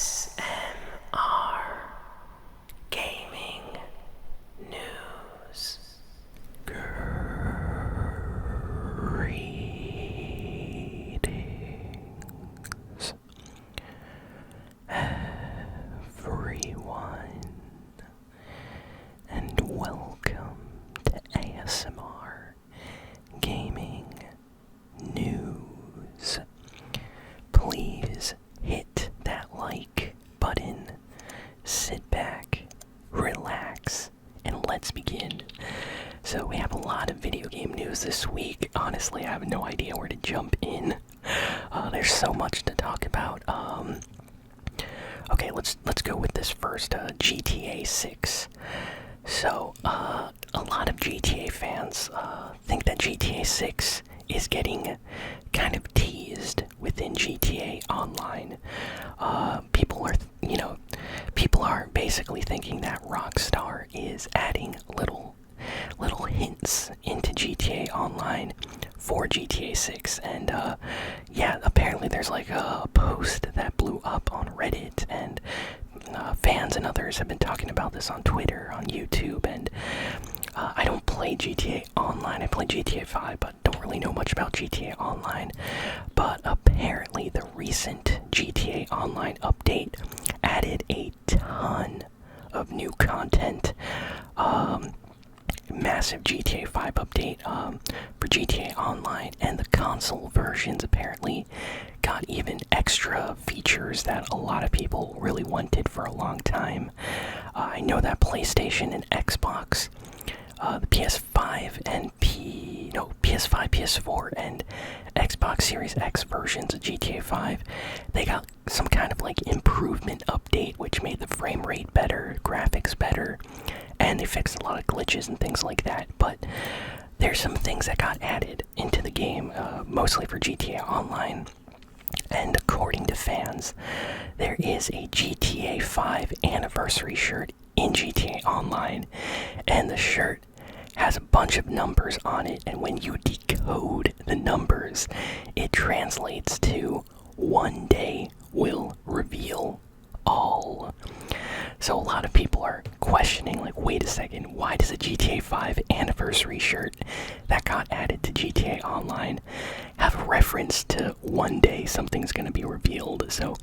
ASMR Gaming News. Greetings, everyone, and welcome to ASMR Gaming News. Please hit that like button, sit back, relax, and let's begin. So we have a lot of video game news this week. Honestly, I have no idea where to jump in. There's so much to talk about. Okay, let's go with this first. GTA 6. So, a lot of GTA fans think that GTA 6 is getting kind of teased within GTA Online. People are basically thinking that Rockstar is adding little hints into GTA Online for GTA 6, and apparently there's like a post that blew up on Reddit, and fans and others have been talking about this on Twitter, on YouTube, and I don't play GTA Online. I play GTA 5, but don't really know much about GTA Online. But apparently the recent GTA Online update added a ton of new content. Massive GTA 5 update for GTA Online, and the console versions apparently got even extra features that a lot of people really wanted for a long time. I know that PlayStation and Xbox, the PS5 and PS5, PS4, and Xbox Series X versions of GTA 5, they got some kind of like improvement update which made the frame rate better, graphics better, and they fixed a lot of glitches and things like that. But there's some things that got added into the game, mostly for GTA Online. And according to fans, there is a GTA 5 anniversary shirt in GTA Online, and the shirt has a bunch of numbers on it, and when you decode the numbers, it translates to "one day will reveal all." So a lot of people are questioning, like, wait a second, why does a GTA 5 anniversary shirt that got added to GTA Online have a reference to one day something's gonna be revealed? So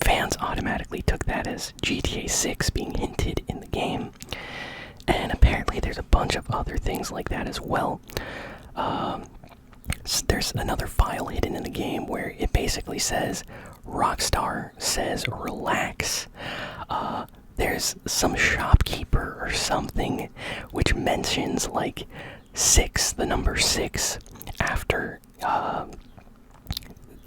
fans automatically took that as GTA 6 being hinted in the game. And apparently there's a bunch of other things like that as well. There's another file hidden in the game where it basically says, Rockstar says relax. There's some shopkeeper or something which mentions like 6, the number 6, after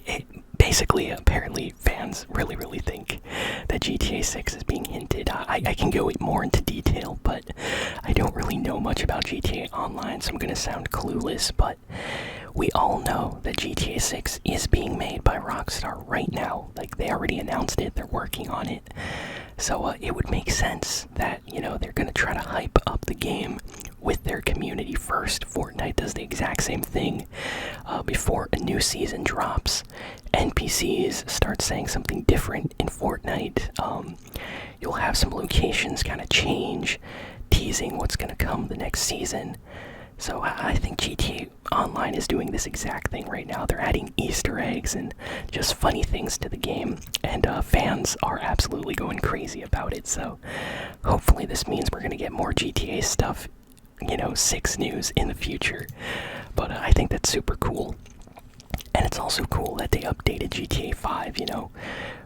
it. Basically, apparently, fans really think that GTA 6 is being hinted. I can go more into detail, but I don't really know much about GTA Online, so I'm gonna sound clueless, but we all know that GTA 6 is being made by Rockstar right now. Like, they already announced it, they're working on it. So it would make sense that, they're gonna try to hype up the game with their community first. Fortnite does the exact same thing. Before a new season drops, NPCs start saying something different in Fortnite. You'll have some locations kind of change, teasing what's gonna come the next season. So I think GTA Online is doing this exact thing right now. They're adding Easter eggs and just funny things to the game, and fans are absolutely going crazy about it. So hopefully this means we're gonna get more GTA stuff, 6 news in the future. But I think that's super cool. And it's also cool that they updated GTA 5,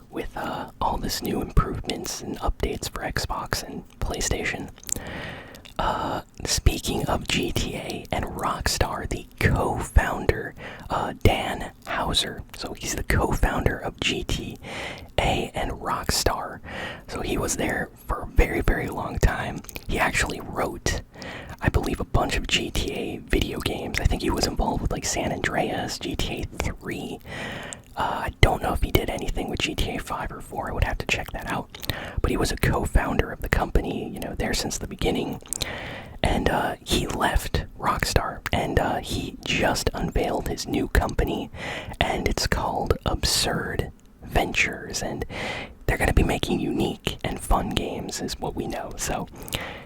with all this new improvements and updates for Xbox and PlayStation. Speaking of GTA and Rockstar, the co-founder, Dan Houser, so he's the co-founder of GTA and Rockstar. So he was there for a very long time. He actually wrote, I believe, a bunch of GTA video games. I think he was involved with like San Andreas, GTA 3. I don't know if he did anything with GTA 5 or 4. I would have to check that out. But he was a co-founder of the company, there since the beginning. And he left Rockstar, and he just unveiled his new company, and it's called Absurd adventures, and they're going to be making unique and fun games, is what we know. So,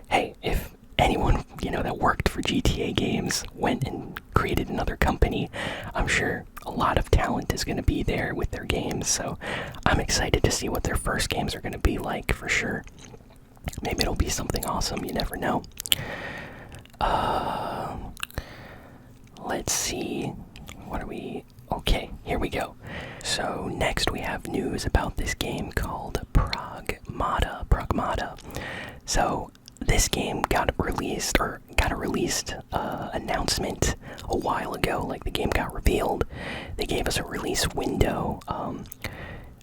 hey, if anyone, that worked for GTA games went and created another company, I'm sure a lot of talent is going to be there with their games. So, I'm excited to see what their first games are going to be like, for sure. Maybe it'll be something awesome, you never know. Let's see. What are we... Okay, here we go. So next we have news about this game called Pragmata. So this game got a released announcement a while ago. Like, the game got revealed. They gave us a release window,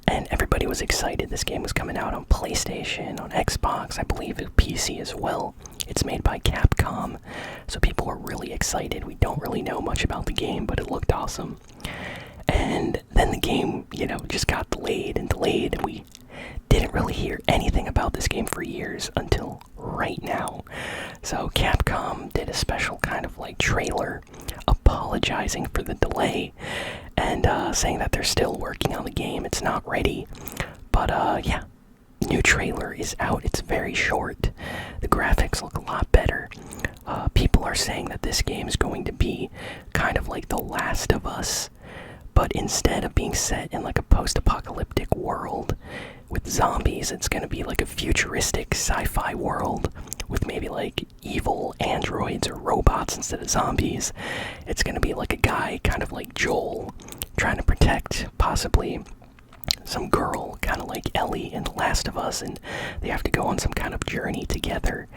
and everybody was excited. This game was coming out on PlayStation, on Xbox, I believe PC as well. It's made by Capcom, so people are really excited. We don't really know much about the game, but it looked awesome. And then the game, just got delayed, and we didn't really hear anything about this game for years until right now. So Capcom did a special kind of like trailer apologizing for the delay, and saying that they're still working on the game. It's not ready, but yeah, new trailer is out. It's very short. The graphics look a lot better. People are saying that this game is going to be kind of like The Last of Us, but instead of being set in like a post-apocalyptic world with zombies, it's going to be like a futuristic sci-fi world with maybe like evil androids or robots instead of zombies. It's going to be like a guy kind of like Joel trying to protect possibly some girl, kind of like Ellie in The Last of Us, and they have to go on some kind of journey together.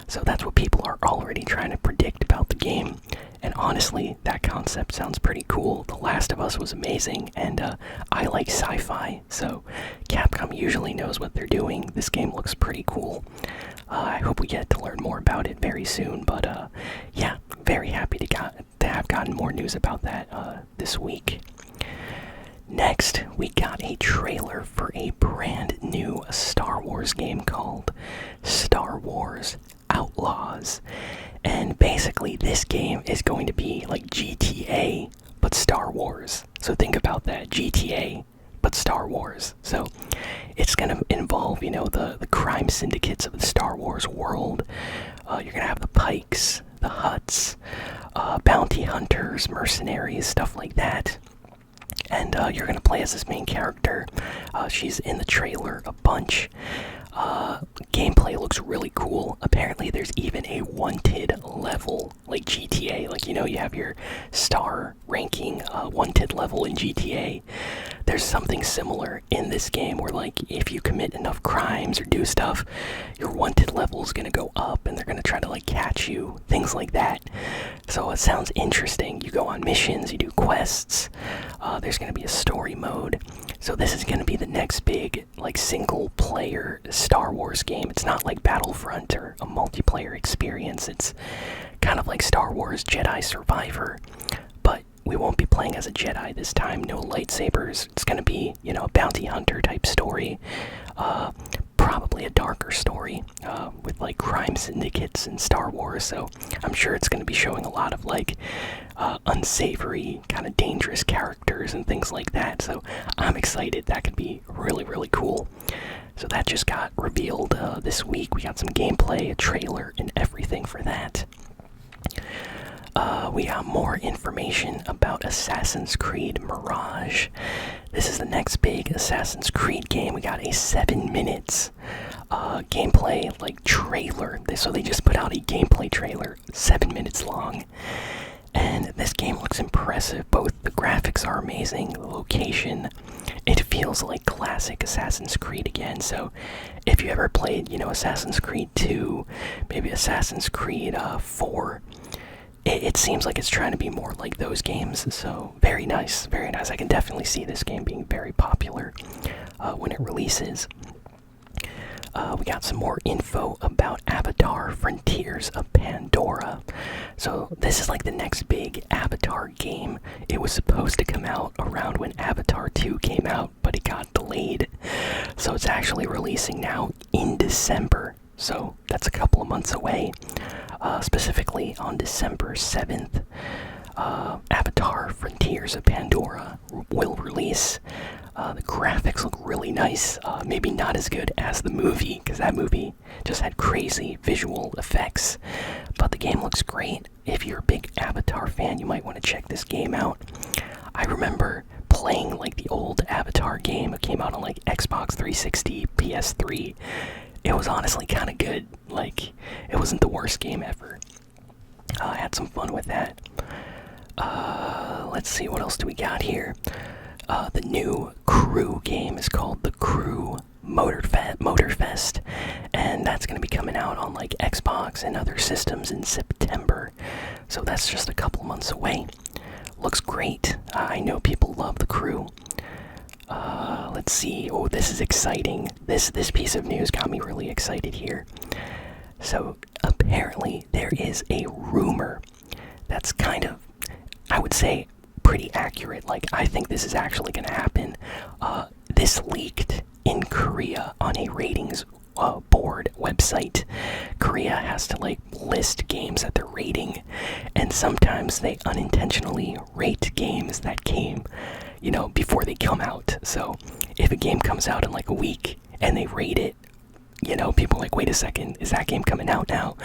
So that's what people are already trying to predict about the game. And honestly, that concept sounds pretty cool. The Last of Us was amazing, and I like sci-fi, so Capcom usually knows what they're doing. This game looks pretty cool. I hope we get to learn more about it very soon, but yeah, very happy to have gotten more news about that this week. Next, we got a trailer for a brand new Star Wars game called Star Wars Outlaws. And basically, this game is going to be like GTA, but Star Wars. So think about that, GTA, but Star Wars. So it's going to involve, the crime syndicates of the Star Wars world. You're going to have the Pikes, the Hutts, bounty hunters, mercenaries, stuff like that. And you're going to play as this main character. She's in the trailer a bunch. Gameplay looks really cool. Apparently there's even a wanted level, like GTA. Like, you have your star ranking wanted level in GTA. There's something similar in this game where, like, if you commit enough crimes or do stuff, your wanted level is going to go up, and they're going to try to, like, catch you, things like that. So it sounds interesting. You go on missions, you do quests. There's going to be a story mode. So this is going to be the next big, like, single-player Star Wars game. It's not like Battlefront or a multiplayer experience. It's kind of like Star Wars Jedi Survivor, but we won't be playing as a Jedi this time. No lightsabers. It's going to be, a bounty hunter type story. Probably a darker story with like crime syndicates and Star Wars. So I'm sure it's going to be showing a lot of like unsavory, kind of dangerous characters and things like that. So I'm excited. That could be really, really cool. So that just got revealed this week. We got some gameplay, a trailer, and everything for that. We got more information about Assassin's Creed Mirage. This is the next big Assassin's Creed game. We got a 7 minutes gameplay, like, trailer. So they just put out a gameplay trailer, 7 minutes long. And this game looks impressive. Both the graphics are amazing, the location. It feels like classic Assassin's Creed again. So if you ever played, Assassin's Creed 2, maybe Assassin's Creed 4, it seems like it's trying to be more like those games. So very nice, very nice. I can definitely see this game being very popular when it releases. We got some more info about Avatar Frontiers of Pandora. So this is like the next big Avatar game. It was supposed to come out around when Avatar 2 came out, but it got delayed. So it's actually releasing now in December. So that's a couple of months away. Specifically on December 7th, Avatar Frontiers of Pandora will release. The graphics look really nice. Maybe not as good as the movie, because that movie just had crazy visual effects. But the game looks great. If you're a big Avatar fan, you might want to check this game out. I remember playing like the old Avatar game. It came out on like Xbox 360, PS3. It was honestly kind of good. Like, it wasn't the worst game ever. I had some fun with that. Let's see, what else do we got here? The new Crew game is called The Crew Motorfest, and that's going to be coming out on like Xbox and other systems in September. So that's just a couple months away. Looks great. I know people love The Crew. Let's see. Oh, this is exciting. This piece of news got me really excited here. So apparently there is a rumor that's kind of, I would say, pretty accurate. Like, I think this is actually going to happen. This leaked in Korea on a ratings board website. Korea has to like list games that they're rating, and sometimes they unintentionally rate games that came, before they come out. So if a game comes out in like a week and they rate it, people are like, wait a second, is that game coming out now?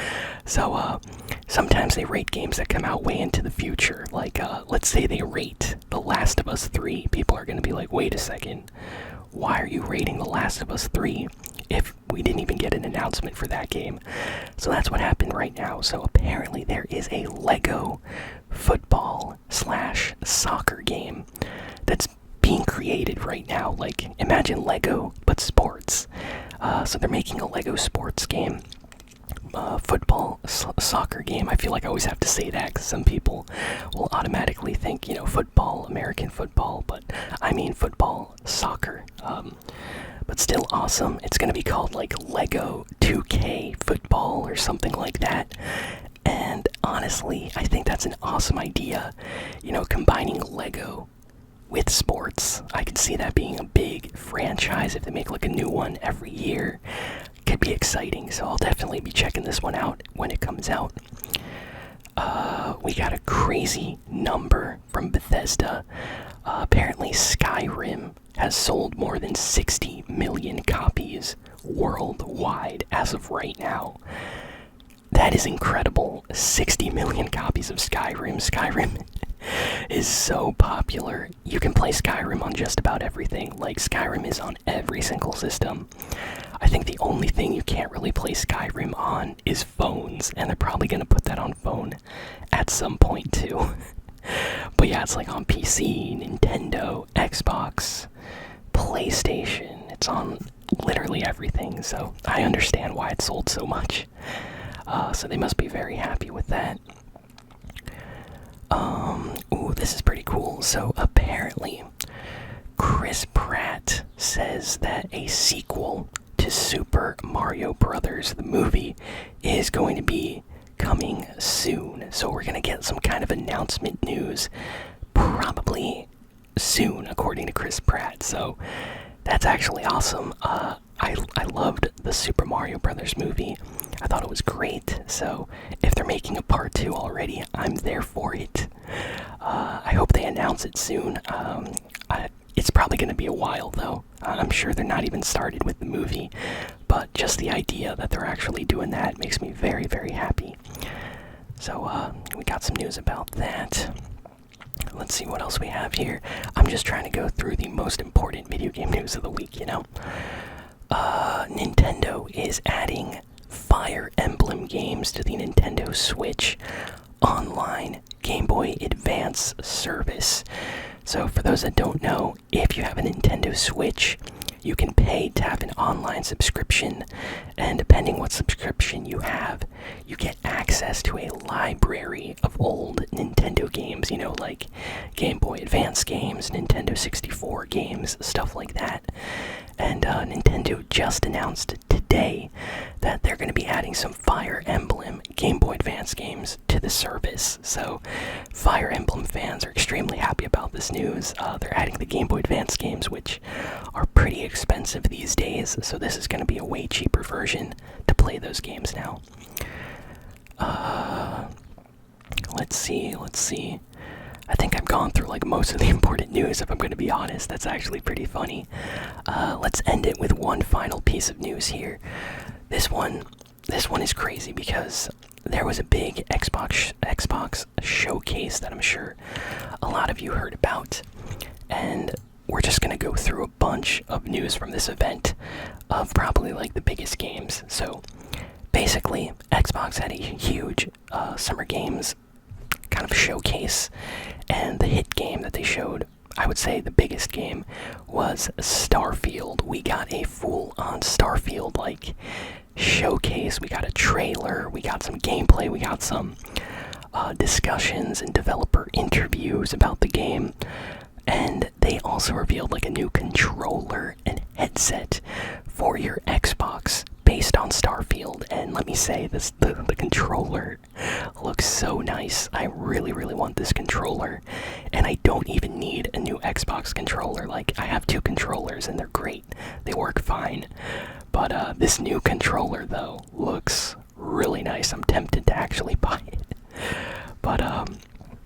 So sometimes they rate games that come out way into the future. Like, let's say they rate The Last of Us 3. People are going to be like, wait a second, why are you rating The Last of Us 3 if we didn't even get an announcement for that game? So that's what happened right now. So apparently there is a Lego football/soccer game that's being created right now. Like, imagine Lego, but sports. So they're making a Lego sports game. Soccer game. I feel like I always have to say that because some people will automatically think, football, American football, but I mean football, soccer. But still awesome. It's going to be called like Lego 2K football or something like that. And honestly, I think that's an awesome idea. Combining Lego with sports. I could see that being a big franchise if they make like a new one every year. Could be exciting, so I'll definitely be checking this one out when it comes out. We got a crazy number from Bethesda. Apparently Skyrim has sold more than 60 million copies worldwide as of right now. That is incredible. 60 million copies of Skyrim. Skyrim is so popular. You can play Skyrim on just about everything. Like, Skyrim is on every single system. I think the only thing you can't really play Skyrim on is phones, and they're probably going to put that on phone at some point too. But yeah, it's like on PC, Nintendo, Xbox, PlayStation. It's on literally everything, so I understand why it sold so much. So they must be very happy with that. Ooh, this is pretty cool. So apparently, Chris Pratt says that a sequel to Super Mario Brothers, the movie, is going to be coming soon. So we're going to get some kind of announcement news probably soon, according to Chris Pratt. So that's actually awesome. I loved the Super Mario Brothers movie. I thought it was great. So if they're making a part 2 already, I'm there for it. I hope they announce it soon. It's probably going to be a while though. I'm sure they're not even started with the movie, but just the idea that they're actually doing that makes me very, very happy. So we got some news about that. Let's see what else we have here. I'm just trying to go through the most important video game news of the week, Nintendo is adding Fire Emblem games to the Nintendo Switch Online Game Boy Advance service. So for those that don't know, if you have a Nintendo Switch, you can pay to have an online subscription, and depending what subscription you have, you get access to a library of old Nintendo games, like Game Boy Advance games, Nintendo 64 games, stuff like that. And Nintendo just announced today that they're going to be adding some Fire Emblem Game Boy Advance games to the service. So Fire Emblem fans are extremely happy about this news. They're adding the Game Boy Advance games, which are pretty expensive these days. So this is going to be a way cheaper version to play those games now. Let's see. I think I've gone through like most of the important news, if I'm going to be honest. That's actually pretty funny. Let's end it with one final piece of news here. This one is crazy because there was a big Xbox showcase that I'm sure a lot of you heard about, and we're just gonna go through a bunch of news from this event of probably like the biggest games. So basically, Xbox had a huge Summer Games kind of showcase, and the hit game that they showed, I would say the biggest game, was Starfield. We got a full-on Starfield like showcase. We got a trailer, we got some gameplay, we got some discussions and developer interviews about the game, and they also revealed like a new controller and headset for your Xbox based on Starfield. And let me say this, the controller looks so nice. I really want this controller, and I don't even need a new Xbox controller. Like, I have two controllers and they're great, they work fine. But this new controller though looks really nice. I'm tempted to actually buy it. But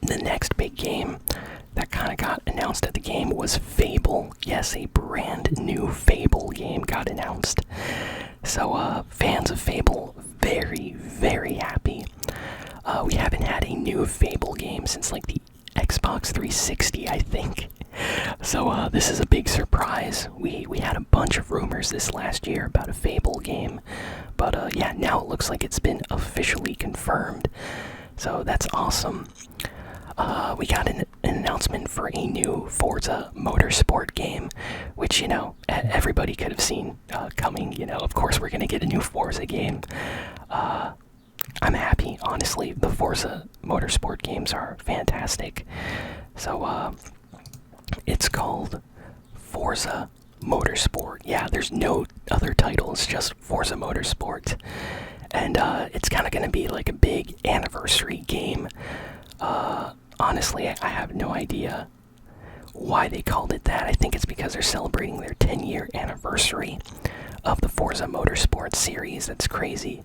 the next big game that kind of got announced at the game was Fable. Yes, a brand new Fable game got announced. So fans of Fable, very happy. We haven't had a new Fable game since like the Xbox 360, I think. So this is a big surprise. We had a bunch of rumors this last year about a Fable game, but yeah, now it looks like it's been officially confirmed. So that's awesome. We got an announcement for a new Forza Motorsport game, which, you know, everybody could have seen coming. You know, of course we're gonna get a new Forza game. I'm happy, honestly. The Forza Motorsport games are fantastic. So it's called Forza Motorsport. Yeah, there's no other titles, just Forza Motorsport. And it's kind of gonna be like a big anniversary game. Honestly, I have no idea why they called it that. I think it's because they're celebrating their 10-year anniversary of the Forza Motorsport series. That's crazy.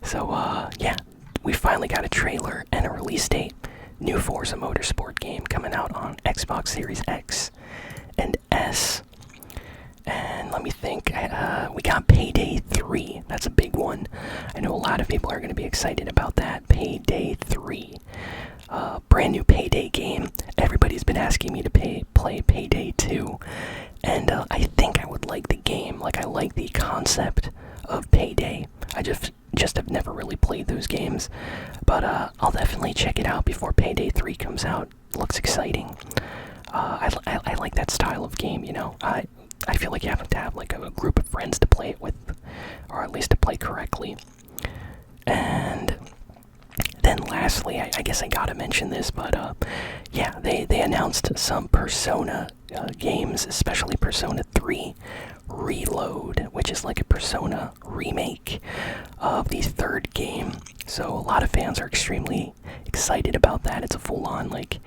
So yeah, we finally got a trailer and a release date. New Forza Motorsport game coming out on Xbox Series X and S. And let me think, we got Payday 3. That's a big one. I know a lot of people are going to be excited about that. Payday 3. Brand new Payday game. Everybody's been asking me to play Payday 2. And I think I would like the game. Like, I like the concept of Payday. I just have never really played those games. But I'll definitely check it out before Payday 3 comes out. Looks exciting. I like that style of game, you know. I feel like you have to have like a group of friends to play it with, or at least to play correctly. And then lastly, I guess I gotta mention this, but yeah, they announced some Persona games, especially Persona 3 Reload, which is like a Persona remake of the third game. So a lot of fans are extremely excited about that. It's a full-on like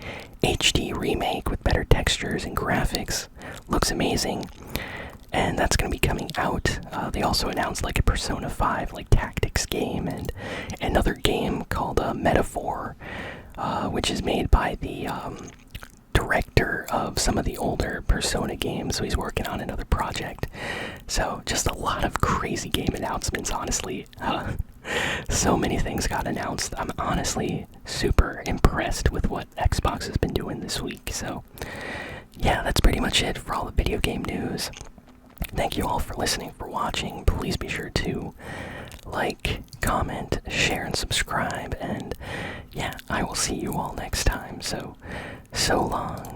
HD remake with better textures and graphics. Looks amazing. And that's going to be coming out. They also announced like a Persona 5 like tactics game, and another game called Metaphor, which is made by the director of some of the older Persona games. So he's working on another project. So just a lot of crazy game announcements, honestly. So many things got announced. I'm honestly super impressed with what Xbox has been doing this week. So yeah, that's pretty much it for all the video game news. Thank you all for listening, for watching. Please be sure to like, comment, share, and subscribe. And yeah, I will see you all next time. So long.